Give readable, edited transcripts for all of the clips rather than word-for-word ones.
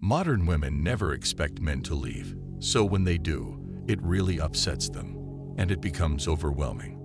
Modern women never expect men to leave, so when they do, it really upsets them, and it becomes overwhelming.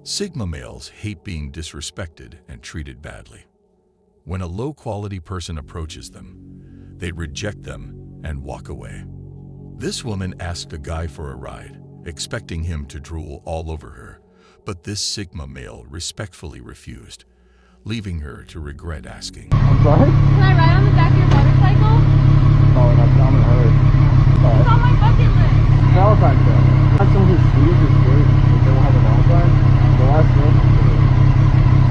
Sigma males hate being disrespected and treated badly. When a low-quality person approaches them, they reject them and walk away. This woman asked a guy for a ride, expecting him to drool all over her, but this Sigma male respectfully refused, leaving her to regret asking. I'm sorry? Can I ride on the back of your motorcycle? Oh, I'm in a hurry. It's on my bucket list. Valentine's Day. Have someone who sees this date if they will have a Valentine. The last name.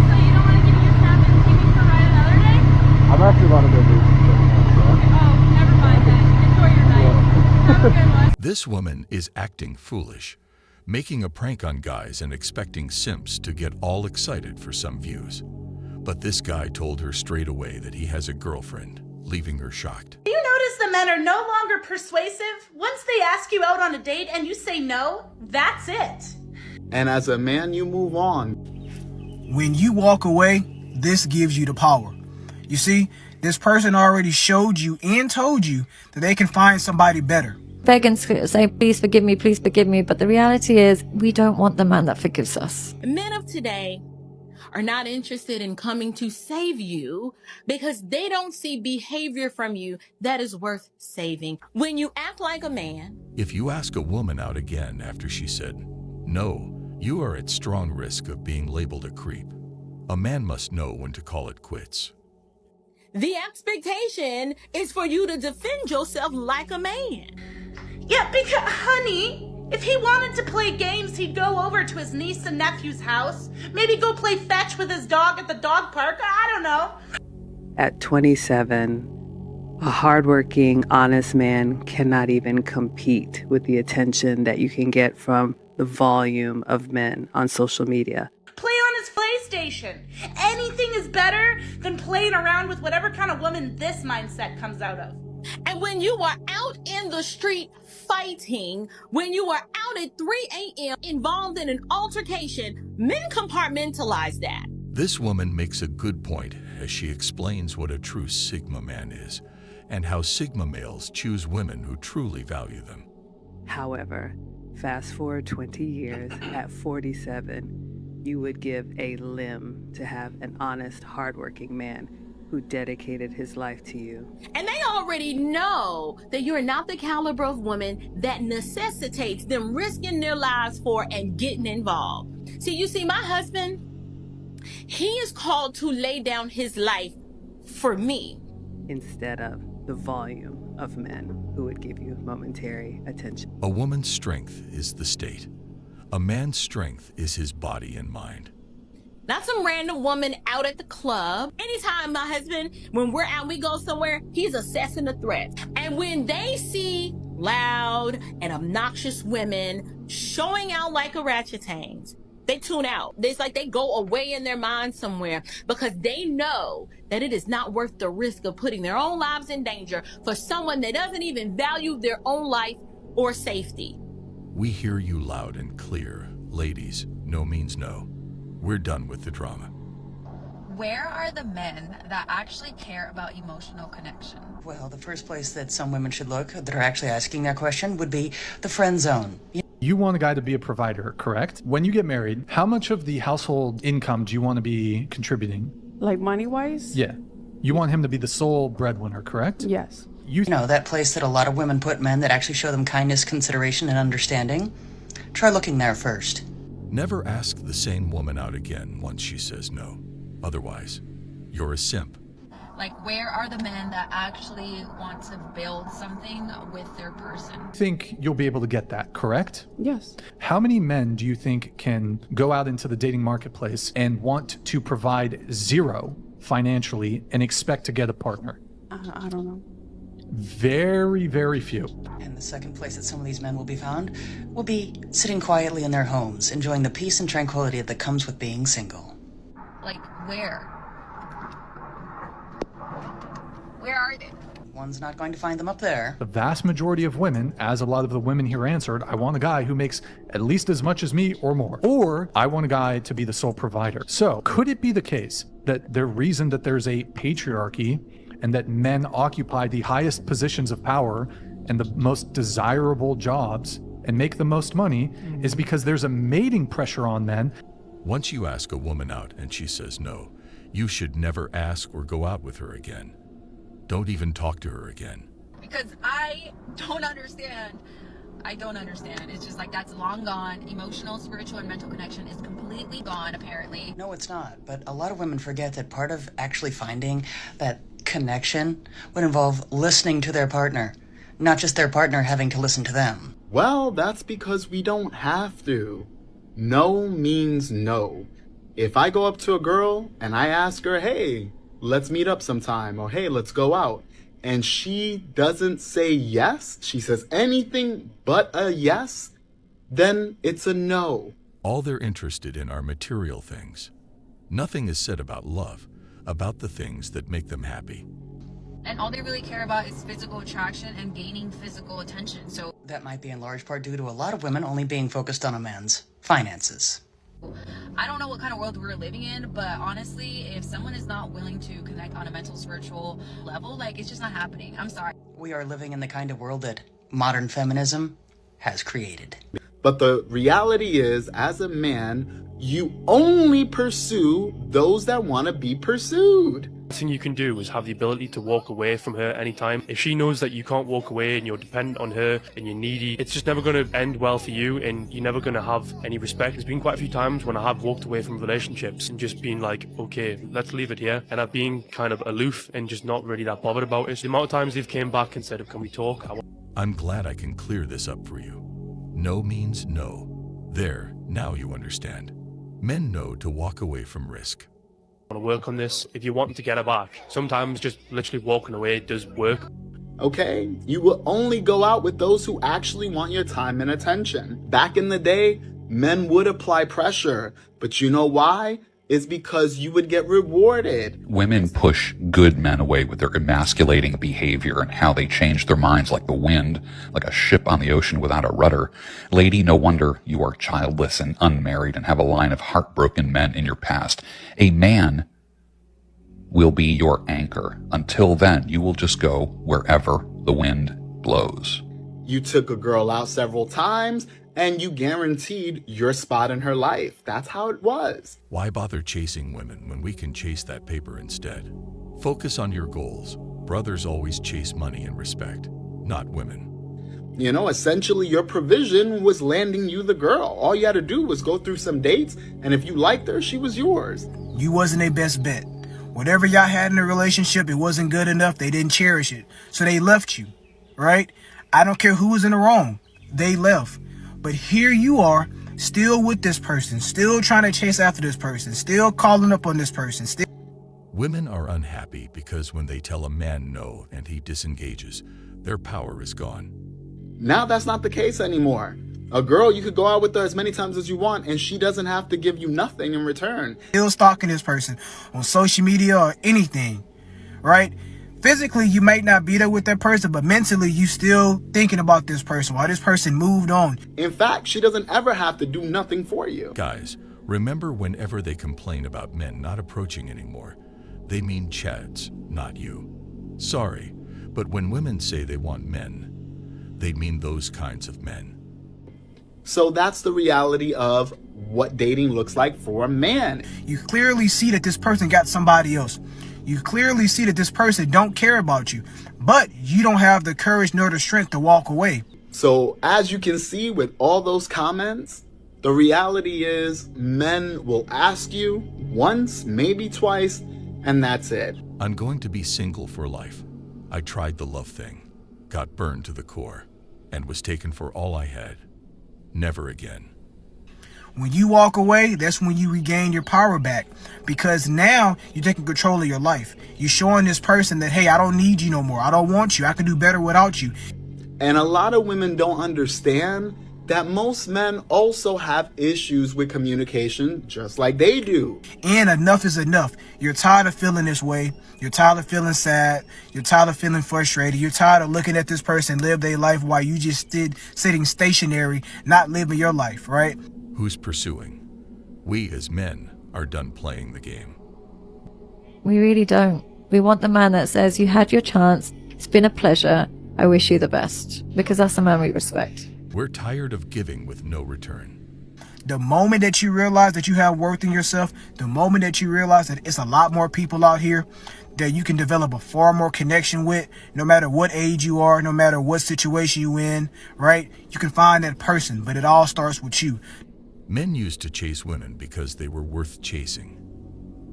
So you don't want to give me a snap and take me for a ride another day? I'm actually about to go do something. Oh, never mind then. Enjoy your night. Have a good one. This woman is acting foolish, making a prank on guys and expecting simps to get all excited for some views. But this guy told her straight away that he has a girlfriend, leaving her shocked. Do you notice the men are no longer persuasive? Once they ask you out on a date and you say no, that's it. And as a man, you move on. When you walk away, this gives you the power. You see, this person already showed you and told you that they can find somebody better. Beg and say, please forgive me, but the reality is we don't want the man that forgives us. Men of today are not interested in coming to save you because they don't see behavior from you that is worth saving. When you act like a man. If you ask a woman out again after she said no, you are at strong risk of being labeled a creep. A man must know when to call it quits. The expectation is for you to defend yourself like a man. Yeah, because, honey, if he wanted to play games, he'd go over to his niece and nephew's house. Maybe go play fetch with his dog at the dog park. I don't know. At 27, a hardworking, honest man cannot even compete with the attention that you can get from the volume of men on social media. Play on his PlayStation. Anything is better than playing around with whatever kind of woman this mindset comes out of. And when you are out in the street fighting, when you are out at 3 a.m. involved in an altercation, men compartmentalize that. This woman makes a good point as she explains what a true Sigma man is and how Sigma males choose women who truly value them. However, fast forward 20 years, at 47, you would give a limb to have an honest, hardworking man who dedicated his life to you. And they already know that you're not the caliber of woman that necessitates them risking their lives for and getting involved. See, you see, my husband, he is called to lay down his life for me. Instead of the volume of men who would give you momentary attention. A woman's strength is the state. A man's strength is his body and mind. Not some random woman out at the club. Anytime my husband, when we're out, we go somewhere, he's assessing the threat. And when they see loud and obnoxious women showing out like orangutans, they tune out. It's like they go away in their mind somewhere because they know that it is not worth the risk of putting their own lives in danger for someone that doesn't even value their own life or safety. We hear you loud and clear. Ladies, no means no. We're done with the drama. Where are the men that actually care about emotional connection? Well, the first place that some women should look that are actually asking that question would be the friend zone. You want a guy to be a provider, correct? When you get married, how much of the household income do you want to be contributing? Like money-wise? Yeah. You want him to be the sole breadwinner, correct? Yes. You know, that place that a lot of women put men that actually show them kindness, consideration, and understanding? Try looking there first. Never ask the same woman out again once she says no. Otherwise, you're a simp. Like, where are the men that actually want to build something with their person? I think you'll be able to get that, correct? Yes. How many men do you think can go out into the dating marketplace and want to provide zero financially and expect to get a partner? I don't know. Very, very few. And the second place that some of these men will be found will be sitting quietly in their homes, enjoying the peace and tranquility that comes with being single. Like, where? Where are they? One's not going to find them up there. The vast majority of women, as a lot of the women here answered, I want a guy who makes at least as much as me or more. Or I want a guy to be the sole provider. So could it be the case that the reason that there's a patriarchy and that men occupy the highest positions of power and the most desirable jobs and make the most money is because there's a mating pressure on men. Once you ask a woman out and she says no, you should never ask or go out with her again. Don't even talk to her again. Because I don't understand. It's just like that's long gone. Emotional, spiritual, and mental connection is completely gone, apparently. No, it's not. But a lot of women forget that part of actually finding that connection would involve listening to their partner, not just their partner having to listen to them. Well, that's because we don't have to. No means no. If I go up to a girl and I ask her, hey, let's meet up sometime, or hey, let's go out, and she doesn't say yes, she says anything but a yes, then it's a no. All they're interested in are material things. Nothing is said about love, about the things that make them happy. And all they really care about is physical attraction and gaining physical attention. So that might be in large part due to a lot of women only being focused on a man's finances. I don't know what kind of world we're living in, but honestly, if someone is not willing to connect on a mental, spiritual level, like, it's just not happening. I'm sorry. We are living in the kind of world that modern feminism has created. But the reality is, as a man, you only pursue those that want to be pursued. The thing you can do is have the ability to walk away from her anytime. If she knows that you can't walk away and you're dependent on her and you're needy, it's just never going to end well for you and you're never going to have any respect. There's been quite a few times when I have walked away from relationships and just been like, okay, let's leave it here. And I've been kind of aloof and just not really that bothered about it. So the amount of times they've came back and said, can we talk? I'm glad I can clear this up for you. No means no. There, now you understand. Men know to walk away from risk. I want to work on this. If you're wanting to get her back, sometimes just literally walking away does work. Okay, you will only go out with those who actually want your time and attention. Back in the day, men would apply pressure, but you know why? It's because you would get rewarded. Women push good men away with their emasculating behavior and how they change their minds like the wind, like a ship on the ocean without a rudder. Lady, no wonder you are childless and unmarried and have a line of heartbroken men in your past. A man will be your anchor. Until then, you will just go wherever the wind blows. You took a girl out several times, and you guaranteed your spot in her life. That's how it was. Why bother chasing women when we can chase that paper instead? Focus on your goals. Brothers always chase money and respect, not women. You know, essentially your provision was landing you the girl. All you had to do was go through some dates, and if you liked her, she was yours. You wasn't a best bet. Whatever y'all had in a relationship, it wasn't good enough. They didn't cherish it. So they left you, right? I don't care who was in the wrong. They left. But here you are, still with this person, still trying to chase after this person, still calling up on this person. Women are unhappy because when they tell a man no and he disengages, their power is gone. Now that's not the case anymore. A girl, you could go out with her as many times as you want, and she doesn't have to give you nothing in return. Still stalking this person on social media or anything, right? Physically, you might not be there with that person, but mentally, you still thinking about this person while this person moved on. In fact, she doesn't ever have to do nothing for you. Guys, remember whenever they complain about men not approaching anymore, they mean Chads, not you. Sorry, but when women say they want men, they mean those kinds of men. So that's the reality of what dating looks like for a man. You clearly see that this person got somebody else. You clearly see that this person don't care about you, but you don't have the courage nor the strength to walk away. So as you can see with all those comments, the reality is men will ask you once, maybe twice, and that's it. I'm going to be single for life. I tried the love thing, got burned to the core, and was taken for all I had. Never again. When you walk away, that's when you regain your power back, because now you're taking control of your life. You're showing this person that, hey, I don't need you no more. I don't want you. I can do better without you. And a lot of women don't understand that most men also have issues with communication just like they do. And enough is enough. You're tired of feeling this way. You're tired of feeling sad. You're tired of feeling frustrated. You're tired of looking at this person live their life while you just sitting stationary, not living your life, right? Who's pursuing? We as men are done playing the game. We really don't. We want the man that says, you had your chance, it's been a pleasure, I wish you the best. Because that's the man we respect. We're tired of giving with no return. The moment that you realize that you have worth in yourself, the moment that you realize that it's a lot more people out here that you can develop a far more connection with, no matter what age you are, no matter what situation you in, right? You can find that person, but it all starts with you. Men used to chase women because they were worth chasing.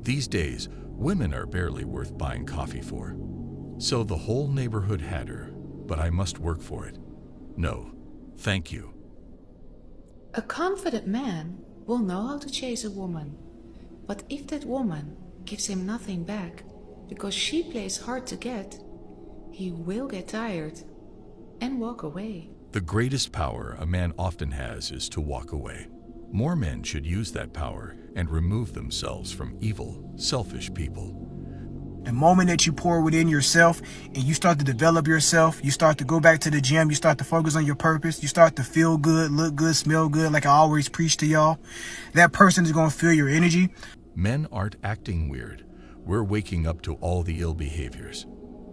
These days, women are barely worth buying coffee for. So the whole neighborhood had her, but I must work for it. No, thank you. A confident man will know how to chase a woman, but if that woman gives him nothing back because she plays hard to get, he will get tired and walk away. The greatest power a man often has is to walk away. More men should use that power and remove themselves from evil, selfish people. The moment that you pour within yourself and you start to develop yourself, you start to go back to the gym, you start to focus on your purpose, you start to feel good, look good, smell good, like I always preach to y'all, that person is going to feel your energy. Men aren't acting weird. We're waking up to all the ill behaviors.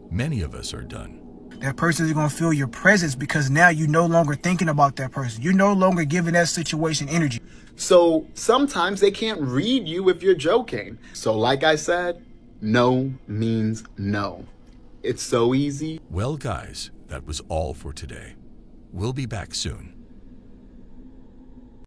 Many of us are done. That person is going to feel your presence because now you're no longer thinking about that person. You're no longer giving that situation energy. So sometimes they can't read you if you're joking. So like I said, no means no. It's so easy. Well, guys, that was all for today. We'll be back soon.